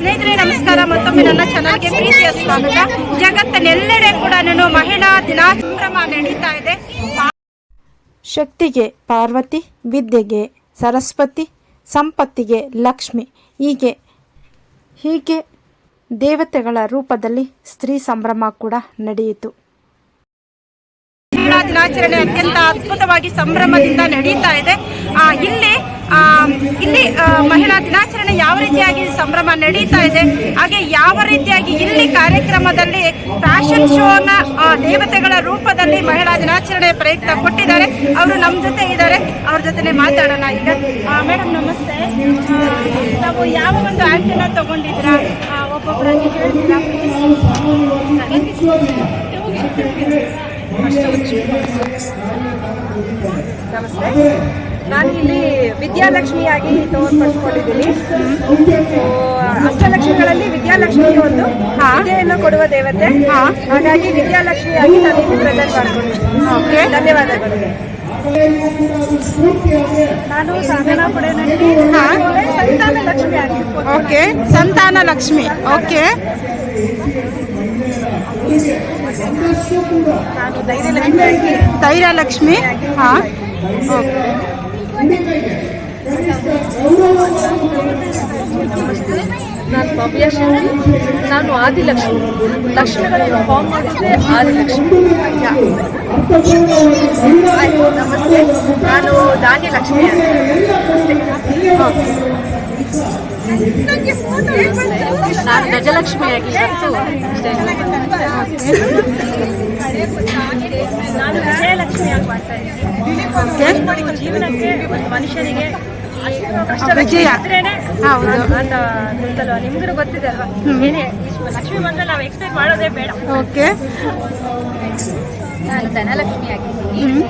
ಸ್ನೇಹಿತರೆ ನಮಸ್ಕಾರ. ಮತ್ತೊಮ್ಮೆ ನನ್ನ ಚಾನಲ್ಗೆ ಪ್ರೀತಿಯ ಸ್ವಾಗತ. ಜಗತ್ತಿನೆಲ್ಲೆಡೆ ಕೂಡ ಮಹಿಳಾ ದಿನ ಸಂಭ್ರಮ ನಡೀತಾ ಇದೆ. ಶಕ್ತಿಗೆ ಪಾರ್ವತಿ, ವಿದ್ಯೆಗೆ ಸರಸ್ವತಿ, ಸಂಪತ್ತಿಗೆ ಲಕ್ಷ್ಮಿ, ಹೀಗೆ ದೇವತೆಗಳ ರೂಪದಲ್ಲಿ ಸ್ತ್ರೀ ಸಂಭ್ರಮ ಕೂಡ ನಡೆಯಿತು. ಮಹಿಳಾ ದಿನಾಚರಣೆ ಅತ್ಯಂತ ಅದ್ಭುತವಾಗಿ ಸಂಭ್ರಮದಿಂದ ನಡೀತಾ ಇದೆ. ಇಲ್ಲಿ ಮಹಿಳಾ ದಿನಾಚರಣೆ ಯಾವ ರೀತಿಯಾಗಿ ಸಂಭ್ರಮ ನಡೀತಾ ಇದೆ, ಹಾಗೆ ಯಾವ ರೀತಿಯಾಗಿ ಇಲ್ಲಿ ಕಾರ್ಯಕ್ರಮದಲ್ಲಿ ಫ್ಯಾಷನ್ ಶೋನ ದೇವತೆಗಳ ರೂಪದಲ್ಲಿ ಮಹಿಳಾ ದಿನಾಚರಣೆ ಪ್ರಯುಕ್ತ ಕೊಟ್ಟಿದ್ದಾರೆ. ಅವರು ನಮ್ಮ ಜೊತೆ ಇದ್ದಾರೆ, ಅವ್ರ ಜೊತೆ ಮಾತಾಡೋಣ. ಈಗ ಮೇಡಮ್ ನಮಸ್ತೆ. ನಾವು ಯಾವ ಒಂದು ಆ್ಯಕ್ಟನ್ನ ತಗೊಂಡಿದ್ದೀರಾ, ಒಬ್ಬೊಬ್ಬರಾಗಿ ಹೇಳ್ತೀರಾ? ನಮಸ್ತೆ. ನಾನು ಇಲ್ಲಿ ವಿದ್ಯಾಲಕ್ಷ್ಮಿಯಾಗಿ ತೋರ್ಪಡಿಸ್ಕೊಂಡಿದ್ದೀನಿ. ಅಷ್ಟಲಕ್ಷ್ಮಿಗಳಲ್ಲಿ ವಿದ್ಯಾಲಕ್ಷ್ಮಿ ಒಂದು ವಿದ್ಯೆಯನ್ನು ಕೊಡುವ ದೇವತೆ, ಹಾಗಾಗಿ ವಿದ್ಯಾಲಕ್ಷ್ಮಿಯಾಗಿ ನಾನು ಇಲ್ಲಿ ಪ್ರೆಸೆಂಟ್ ಮಾಡ್ಕೊಂಡಿದ್ದೀನಿ. ಧನ್ಯವಾದಗಳು. ನಾನು ಸಾಧನಾ ಪುಡೆನಲ್ಲಿ ಸಂತಾನ ಲಕ್ಷ್ಮಿ ಆಗಿ. ಓಕೆ, ಸಂತಾನ ಲಕ್ಷ್ಮಿ. ಓಕೆ, ನಾನು ಧೈರ್ಯಲಕ್ಷ್ಮಿಯಾಗಿ. ಧೈರ್ಯಲಕ್ಷ್ಮಿ. ಹಾಂ, ನಾನು ಭವ್ಯಶ್ರೀ. ನಾನು ಆದಿಲಕ್ಷ್ಮಿ. ಲಕ್ಷ್ಮಿಗಳನ್ನು ಫಾರ್ಮ್ ಮಾಡಿದ್ರೆ ಆದಿಲಕ್ಷ್ಮಿ. ನಮಸ್ತೆ. ನಾನು ಧಾನ್ಯಲಕ್ಷ್ಮಿ ಅಂತ. ನಾನು ಗಜಲಕ್ಷ್ಮಿಯಾಗಿ ನಾನು ವಿಜಯಲಕ್ಷ್ಮಿಯಾಗಿ ಮಾಡ್ತಾ ಇದ್ದೀನಿ. ಜೀವನಕ್ಕೆ ಒಂದು ಮನುಷ್ಯನಿಗೆ ವಿಜಯ ಅಂತ ಗೊತ್ತಲ್ವ, ನಿಮ್ಗೂ ಗೊತ್ತಿದೆ ಅಲ್ವಾ? ಏನೇ ಲಕ್ಷ್ಮಿ ಬಂದ್ರೆ ನಾವು ಎಕ್ಸ್ಪೆಕ್ಟ್ ಮಾಡೋದೇ ಬೇಡ. ಓಕೆ, ನಾನು ಧನಲಕ್ಷ್ಮಿಯಾಗಿದ್ದೀನಿ.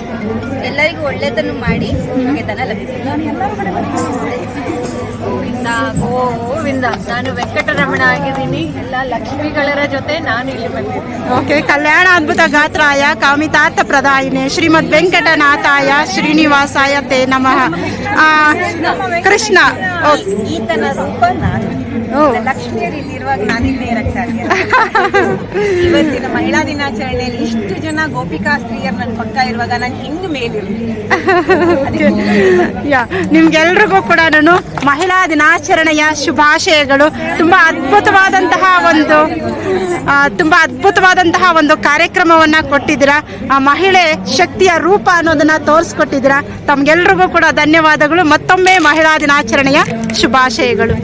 ಎಲ್ಲರಿಗೂ ಒಳ್ಳೆಯದನ್ನು ಮಾಡಿ ನಿಮಗೆ ಧನಲಕ್ಷ್ಮಿ. ಗೋವಿಂದ ಗೋವಿಂದ. ನಾನು ವೆಂಕಟರಮಣ ಆಗಿದ್ದೀನಿ. ಎಲ್ಲ ಲಕ್ಷ್ಮಿಗಳರ ಜೊತೆ ನಾನು ಇಲ್ಲಿ ಬಂದಿದ್ದೀನಿ. ಓಕೆ. ಕಲ್ಯಾಣ ಅದ್ಭುತ ಗಾತ್ರಾಯ ಕಾಮಿತಾರ್ಥ ಪ್ರದಾಯಿನೇ ಶ್ರೀಮದ್ ವೆಂಕಟನಾಥಾಯ ಶ್ರೀನಿವಾಸಾಯ ತೇ ನಮಃ. ಕೃಷ್ಣ ಈತನ ರೂಪ ನಾನು. ಲಕ್ಷ್ಮಿಯರು ಇಲ್ಲಿರುವಾಗ ನಾನಿಲ್ಲದೆ ಇರಕ್ಕೆ ಸಾಧ್ಯ. ಇವತ್ತಿನ ಮಹಿಳಾ ದಿನಾಚರಣೆಯಲ್ಲಿ ಇಷ್ಟು ಜನ ಗೋಪಿಕಾ ಸ್ತ್ರೀಯರು ನನ್ನ ಪಕ್ಕ ಇರುವಾಗ ನಾನು ಹೆಂಗ್ ಮೇಲಿರ್ತೀನಿ. ನಿಮ್ಗೆಲ್ರಿಗೂ ಕೂಡ ನಾನು ಮಹಿಳಾ ದಿನಾಚರಣೆಯ ಶುಭಾಶಯಗಳು. ತುಂಬಾ ಅದ್ಭುತವಾದಂತಹ ಒಂದು ಕಾರ್ಯಕ್ರಮವನ್ನ ಕೊಟ್ಟಿದ್ದೀರಾ. ಮಹಿಳೆ ಶಕ್ತಿಯ ರೂಪ ಅನ್ನೋದನ್ನ ತೋರಿಸ್ಕೊಟ್ಟಿದ್ದೀರಾ. ತಮ್ಗೆಲ್ರಿಗೂ ಕೂಡ ಧನ್ಯವಾದಗಳು. ಮತ್ತೊಮ್ಮೆ ಮಹಿಳಾ ದಿನಾಚರಣೆಯ ಶುಭಾಶಯಗಳು.